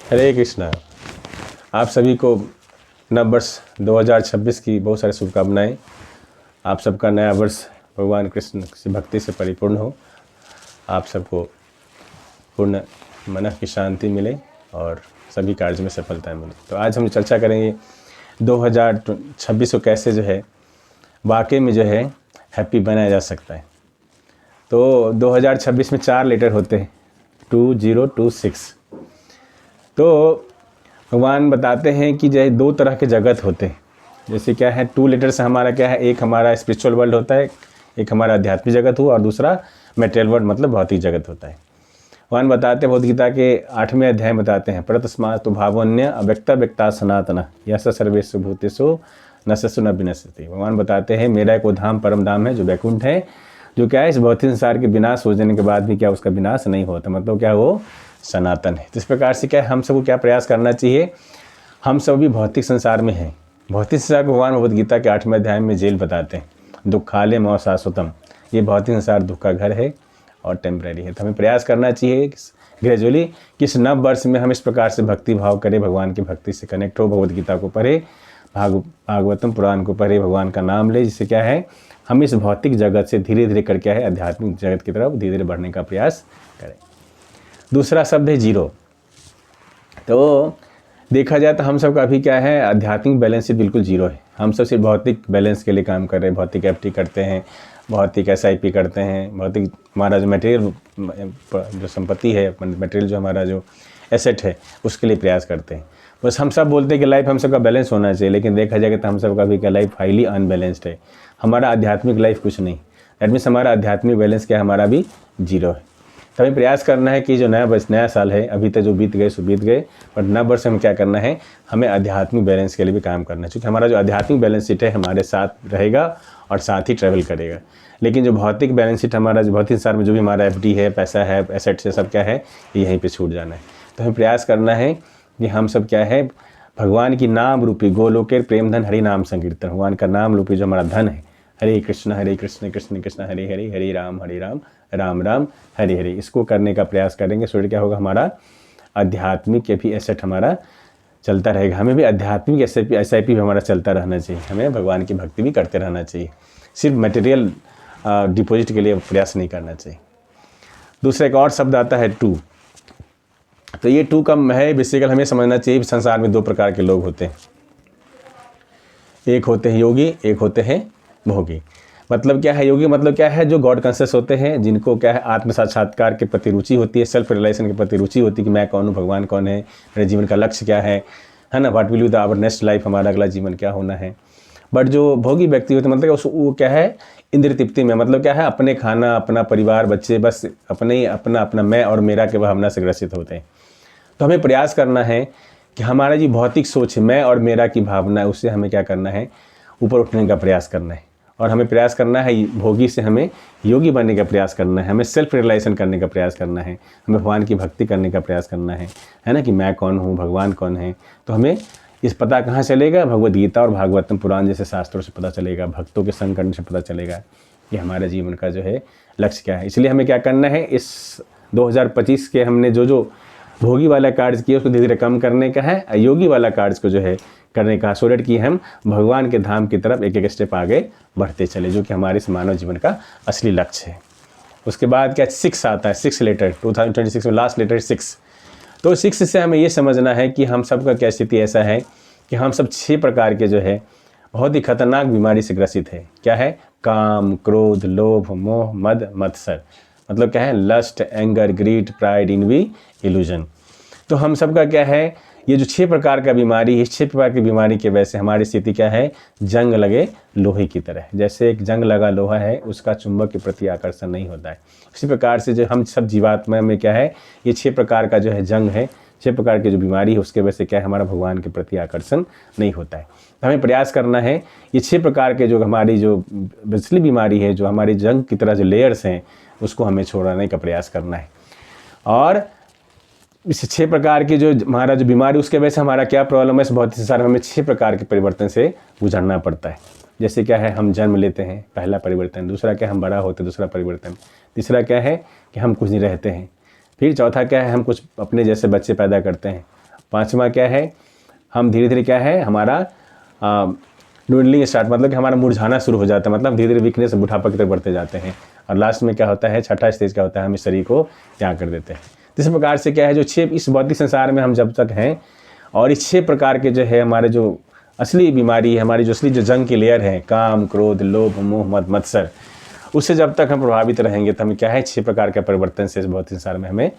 हरे कृष्णा। आप सभी को नव वर्ष 2026 की बहुत सारी शुभकामनाएं। आप सबका नया वर्ष भगवान कृष्ण की भक्ति से परिपूर्ण हो। आप सबको पूर्ण मन की शांति मिले और सभी कार्य में सफलता मिले। तो आज हम चर्चा करेंगे 2026 को कैसे जो है वाकई में जो है हैप्पी बनाया जा सकता है। तो 2026 में 4 लेटर होते हैं, 2026। तो भगवान बताते हैं कि जो 2 तरह के जगत होते हैं। जैसे क्या है, 2 लेटर से हमारा क्या है, एक हमारा स्पिरिचुअल वर्ल्ड होता है, एक हमारा आध्यात्मिक जगत हुआ और दूसरा मेटेरियल वर्ल्ड मतलब भौतिक जगत होता है। भगवान बताते हैं भगवद गीता के 8वें अध्याय में बताते हैं, परतस्मात् भावोन्य अव्यक्ता व्यक्ता सनातन यस सर्वेषु भूतेषु नश्यसु न विनश्यति। भगवान बताते हैं मेरा एक वो धाम परम धाम है जो वैकुंठ है, जो क्या है इस भौतिक संसार के विनाश हो जाने के बाद भी क्या उसका विनाश नहीं होता, मतलब क्या वो सनातन है। तो इस प्रकार से क्या है हम सबको क्या प्रयास करना चाहिए, हम सब भी भौतिक संसार में हैं। भौतिक संसार को भगवान भगवद गीता के 8वें अध्याय में जेल बताते हैं, दुखालय मौ शाश्वतम। ये भौतिक संसार दुख का घर है और टेम्परेरी है। तो हमें प्रयास करना चाहिए ग्रेजुअली कि इस नव वर्ष में हम इस प्रकार से भक्ति भाव करें, भगवान की भक्ति से कनेक्ट हो, भगवद गीता को पढ़े, भागवतम पुराण को पढ़े, भगवान का नाम ले, जिससे क्या है हम इस भौतिक जगत से धीरे धीरे कर क्या है आध्यात्मिक जगत की तरफ धीरे धीरे बढ़ने का प्रयास करें। दूसरा शब्द है जीरो। तो देखा जाए तो हम सब का अभी क्या है आध्यात्मिक बैलेंस शीट बिल्कुल जीरो है। हम सब सिर्फ भौतिक बैलेंस के लिए काम कर रहे हैं, भौतिक एफडी करते हैं, भौतिक SIP करते हैं, भौतिक हमारा जो मटेरियल जो संपत्ति है, मटेरियल जो हमारा जो एसेट है उसके लिए प्रयास करते हैं। बस हम सब बोलते हैं कि लाइफ हम सबका बैलेंस होना चाहिए, लेकिन देखा जाएगा तो हम सब का भी क्या लाइफ हाईली अनबैलेंस्ड है। हमारा आध्यात्मिक लाइफ कुछ नहीं, दैट मीन्स हमारा आध्यात्मिक बैलेंस क्या हमारा भी जीरो है। तो हमें प्रयास करना है कि जो नया साल है, अभी तक जो बीत गए सो बीत गए, पर नव वर्ष में क्या करना है, हमें आध्यात्मिक बैलेंस के लिए भी काम करना है। क्योंकि हमारा जो आध्यात्मिक बैलेंस शीट है हमारे साथ रहेगा और साथ ही ट्रैवल करेगा, लेकिन जो भौतिक बैलेंस शीट हमारा जो भौतिक संसार में जो भी हमारा FD है, पैसा है, एसेट्स है, सब क्या है यहीं पे छूट जाना है। तो हमें प्रयास करना है कि हम सब क्या है भगवान की नाम रूपी गोलोकेर प्रेम धन हरि नाम संकीर्तन, भगवान का नाम रूपी जो हमारा धन है, हरे कृष्ण कृष्ण कृष्ण हरे हरे, हरे राम राम राम हरे हरे, इसको करने का प्रयास करेंगे। सो क्या होगा हमारा आध्यात्मिक के भी एसेट हमारा चलता रहेगा। हमें भी आध्यात्मिक SIP भी हमारा चलता रहना चाहिए। हमें भगवान की भक्ति भी करते रहना चाहिए, सिर्फ मटेरियल डिपॉजिट के लिए प्रयास नहीं करना चाहिए। दूसरा एक और शब्द आता है 2। तो ये 2 का है बेसिकल हमें समझना चाहिए संसार में 2 प्रकार के लोग होते हैं, एक होते हैं योगी, एक होते हैं भोगी। मतलब क्या है योगी, मतलब क्या है जो गॉड कॉन्शियस होते हैं, जिनको क्या है आत्म साक्षात्कार के प्रति रुचि होती है, सेल्फ रियलाइजेशन के प्रति रुचि होती है कि मैं कौन हूँ, भगवान कौन है, मेरे जीवन का लक्ष्य क्या है ना, what will be the our next life, हमारा अगला जीवन क्या होना है। बट जो भोगी व्यक्ति होते हैं मतलब वो क्या है इंद्र तृप्ति में, मतलब क्या है अपने खाना, अपना परिवार, बच्चे, बस अपना मैं और मेरा के भावना से ग्रसित होते हैं। तो हमें प्रयास करना है कि हमारा जो भौतिक सोच है, मैं और मेरा की भावना है, उससे हमें क्या करना है ऊपर उठने का प्रयास करना है। और हमें प्रयास करना है भोगी से हमें योगी बनने का प्रयास करना है, हमें सेल्फ रियलाइजेशन करने का प्रयास करना है, हमें भगवान की भक्ति करने का प्रयास करना है ना, कि मैं कौन हूँ, भगवान कौन है। तो हमें इस पता कहाँ चलेगा, भगवद गीता और भागवतम पुराण जैसे शास्त्रों से पता चलेगा, भक्तों के संग करने से पता चलेगा कि हमारे जीवन का जो है लक्ष्य क्या है। इसलिए हमें क्या करना है, इस 2025 के हमने जो भोगी वाला कार्य किया उसको धीरे धीरे कम करने का है, योगी वाला कार्य को जो है करने का, सो दैट कि हम भगवान के धाम की तरफ एक एक स्टेप आगे बढ़ते चले, जो कि हमारे मानव जीवन का असली लक्ष्य है। उसके बाद क्या 6 आता है, 6 लेटर 2026 में लास्ट लेटर 6। तो 6 से हमें ये समझना है कि हम सब का क्या स्थिति ऐसा है कि हम सब 6 प्रकार के जो है बहुत ही खतरनाक बीमारी से ग्रसित है। क्या है, काम, क्रोध, लोभ, मोह, मद, मत्सर, मतलब क्या है lust, anger, greed, pride, envy, illusion. तो हम सब का क्या है ये जो 6 प्रकार का बीमारी है, इस 6 प्रकार की बीमारी की वजह से हमारी स्थिति क्या है, जंग लगे लोहे की तरह। जैसे एक जंग लगा लोहा है, उसका चुंबक के प्रति आकर्षण नहीं होता है, उसी प्रकार से जो हम सब जीवात्मा में क्या है ये 6 प्रकार का जो है जंग है, 6 प्रकार की जो बीमारी है उसके वजह से क्या है हमारा भगवान के प्रति आकर्षण नहीं होता है। तो हमें प्रयास करना है ये 6 प्रकार के जो हमारी जो असली बीमारी है, जो हमारी जंग की तरह जो लेयर्स हैं, उसको हमें छोड़ाने का प्रयास करना है। और इस 6 प्रकार की जो हमारा जो बीमारी उसके वजह से हमारा क्या प्रॉब्लम है, इस भौतिक संसार में हमें 6 प्रकार के परिवर्तन से गुजरना पड़ता है। जैसे क्या है हम जन्म लेते हैं, पहला परिवर्तन। दूसरा क्या हम बड़ा होते हैं, दूसरा परिवर्तन। तीसरा क्या है कि हम कुछ नहीं रहते हैं। फिर चौथा क्या है हम कुछ अपने जैसे बच्चे पैदा करते हैं। 5वां क्या है, हम धीरे धीरे क्या है हमारा ड्विंडलिंग स्टार्ट, मतलब कि हमारा मुरझाना शुरू हो जाता है, मतलब धीरे धीरे वीकनेस बुढ़ापा की तरफ बढ़ते जाते हैं। और लास्ट में क्या होता है, छठा स्टेज क्या होता है, हम इस शरीर को त्याग कर देते हैं। इस प्रकार से क्या है, जो 6 इस भौतिक संसार में हम जब तक हैं, और इस 6 प्रकार के जो है हमारे जो असली बीमारी है, हमारी जो असली जो जंग की लेयर है, काम, क्रोध, लोभ, मोह, मद, मत्सर, उससे जब तक हम प्रभावित रहेंगे तो हमें क्या है 6 प्रकार के परिवर्तन से इस भौतिक संसार में हमें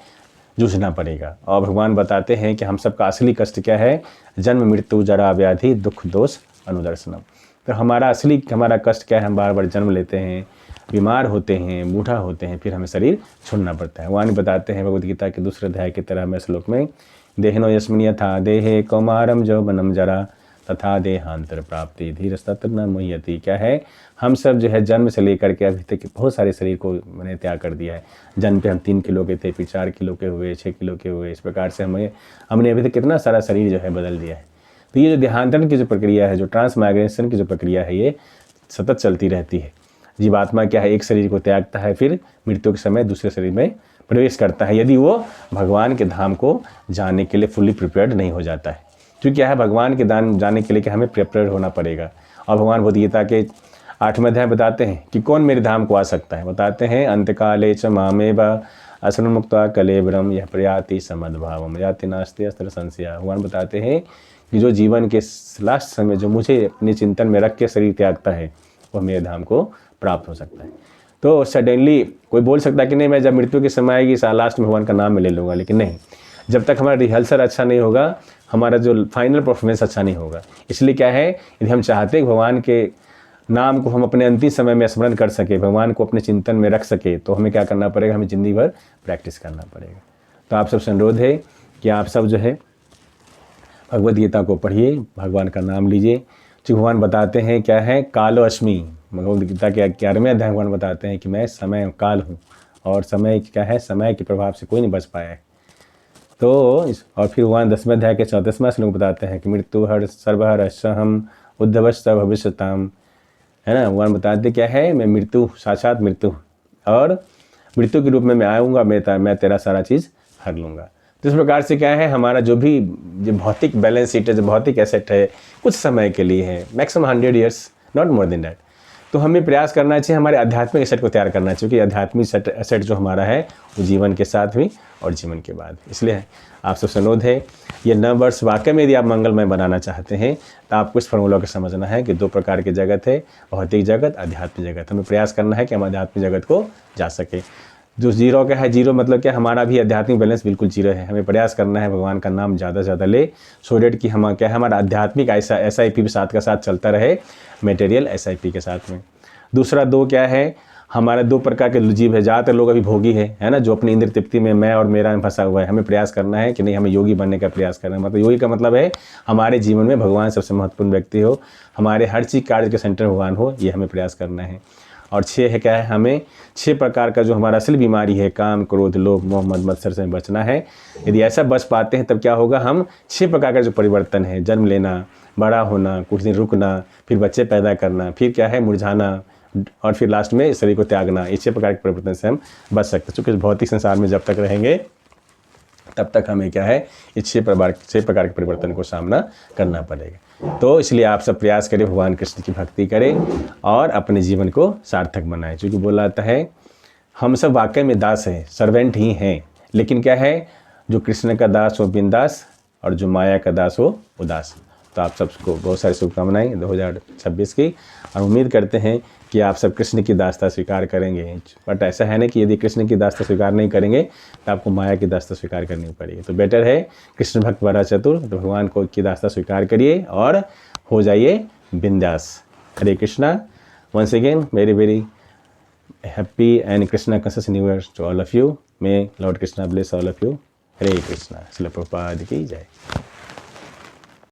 जूझना पड़ेगा। और भगवान बताते हैं कि हम सबका असली कष्ट क्या है, जन्म, मृत्यु, जरा, व्याधि, दुख, दोष, अनुदर्शनम। तो हमारा कष्ट क्या है, हम बार बार जन्म लेते हैं, बीमार होते हैं, बूढ़ा होते हैं, फिर हमें शरीर छोड़ना पड़ता है। भगवान बताते हैं भगवद गीता के दूसरे अध्याय की तरह में श्लोक में, देहिनो यस्मिन् यथा देहे कौमारम यौवनम जरा तथा देहांतर प्राप्ति धीरस्तत्र न मुह्यति। क्या है, हम सब जो है जन्म से लेकर के अभी तक बहुत सारे शरीर को मैंने त्याग कर दिया है। जन्म पे हम 3 किलो के थे, फिर 4 किलो के हुए, 6 किलो के हुए, इस प्रकार से हमने अभी तक कितना सारा शरीर जो है बदल दिया है। तो ये जो देहांतरण की जो प्रक्रिया है, जो ट्रांसमाइग्रेशन की जो प्रक्रिया है, ये सतत चलती रहती है। जीवात्मा क्या है, एक शरीर को त्यागता है, फिर मृत्यु के समय दूसरे शरीर में प्रवेश करता है, यदि वो भगवान के धाम को जाने के लिए फुल्ली प्रिपेयर्ड नहीं हो जाता है। क्योंकि क्या है, भगवान के धाम जाने के लिए क्या हमें प्रिपेयर्ड होना पड़ेगा। और भगवान भगवद गीता के 8वें अध्याय बताते हैं कि कौन मेरे धाम को आ सकता है। बताते हैं, अंतकाले च मामेव असनं मुक्त्वा कलेवरम यह प्रयाति समद्भावम याति नास्ति अस्त्र संशया। भगवान बताते हैं कि जो जीवन के लास्ट समय जो मुझे अपने चिंतन में रख के शरीर त्यागता है, वह मेरे धाम को प्राप्त हो सकता है। तो सडनली कोई बोल सकता है कि नहीं, मैं जब मृत्यु के समय आएगी लास्ट में भगवान का नाम मैं ले लूँगा, लेकिन नहीं, जब तक हमारा रिहर्सल अच्छा नहीं होगा, हमारा जो फाइनल परफॉर्मेंस अच्छा नहीं होगा। इसलिए क्या है, यदि हम चाहते हैं भगवान के नाम को हम अपने अंतिम समय में स्मरण कर सके, भगवान को अपने चिंतन में रख सके, तो हमें क्या करना पड़ेगा, हमें ज़िंदगी भर प्रैक्टिस करना पड़ेगा। तो आप सबसे अनुरोध है कि आप सब जो है भगवद गीता को पढ़िए, भगवान का नाम लीजिए। जो भगवान बताते हैं क्या है, कालो अस्मि, भगवद गीता के 11वें अध्याय भगवान बताते हैं कि मैं समय काल हूँ, और समय क्या है, समय के प्रभाव से कोई नहीं बच पाया है। तो और फिर भगवान 10वें अध्याय के 34वां श्लोक बताते हैं कि मृत्यु हर सर्वहर सहम उद्धवश्च भविष्यताम, है ना। भगवान बताते क्या है, मैं मृत्यु, साक्षात मृत्यु, और मृत्यु के रूप में मैं आऊँगा, मैं तेरा सारा चीज़ हर लूँगा। तो इस प्रकार से क्या है, हमारा जो भी जो भौतिक बैलेंस शीट है, जो भौतिक एसेट है, कुछ समय के लिए है, maximum 100 years, not more than that. तो हमें प्रयास करना चाहिए हमारे आध्यात्मिक एसेट को तैयार करना चाहिए, क्योंकि आध्यात्मिक एसेट जो हमारा है वो जीवन के साथ भी और जीवन के बाद। इसलिए आप सबसे अनुरोध है, ये 9 वर्ष वाकई में यदि आप मंगलमय बनाना चाहते हैं तो आपको इस फॉर्मूला को समझना है कि 2 प्रकार की जगत है, भौतिक जगत, आध्यात्मिक जगत। हमें प्रयास करना है कि हम आध्यात्मिक जगत को जा सके। जो जीरो का है, जीरो मतलब क्या, हमारा भी आध्यात्मिक बैलेंस बिल्कुल जीरो है। हमें प्रयास करना है भगवान का नाम ज़्यादा से ज़्यादा ले, सो डेट कि हम क्या है, हमारा आध्यात्मिक SIP भी साथ का साथ चलता रहे, मटेरियल SIP के साथ में। दूसरा 2 क्या है, हमारे 2 प्रकार के जीव है। ज़्यादातर लोग अभी भोगी है ना, जो अपनी इंद्र तृप्ति में मैं और मेरा में फंसा हुआ है। हमें प्रयास करना है कि नहीं, हमें योगी बनने का प्रयास करना है। मतलब योगी का मतलब है हमारे जीवन में भगवान सबसे महत्वपूर्ण व्यक्ति हो, हमारे हर चीज़ कार्य के सेंटर भगवान हो, ये हमें प्रयास करना है। और 6 है क्या है, हमें 6 प्रकार का जो हमारा असली बीमारी है, काम, क्रोध, लोभ, मोह, मद, मत्सर से बचना है। यदि ऐसा बच पाते हैं तब क्या होगा, हम 6 प्रकार का जो परिवर्तन है, जन्म लेना, बड़ा होना, कुछ दिन रुकना, फिर बच्चे पैदा करना, फिर क्या है मुरझाना, और फिर लास्ट में शरीर को त्यागना, इस 6 प्रकार के परिवर्तन से हम बच सकते हैं। क्योंकि इस भौतिक संसार में जब तक रहेंगे तब तक हमें क्या है, इस 6 प्रकार के परिवर्तन को सामना करना पड़ेगा। तो इसलिए आप सब प्रयास करें, भगवान कृष्ण की भक्ति करें और अपने जीवन को सार्थक बनाएं। क्योंकि बोला जाता है हम सब वाकई में दास हैं, सर्वेंट ही हैं, लेकिन क्या है, जो कृष्ण का दास हो बिंदास, और जो माया का दास हो उदास। तो आप सबको बहुत सारी शुभकामनाएं 2026 की, और उम्मीद करते हैं कि आप सब कृष्ण की दास्ता स्वीकार करेंगे। बट ऐसा है ना कि यदि कृष्ण की दास्ता स्वीकार नहीं करेंगे तो आपको माया की दास्ता स्वीकार करनी पड़ेगी। तो बेटर है कृष्ण भक्त बड़ा चतुर, तो भगवान को की दास्ता स्वीकार करिए और हो जाइए बिंदास। Hare Krishna. Once again very very happy and Krishna conscious new year to all of you. May lord Krishna bless all of you. Hare Krishna. Srila Prabhupada की जय।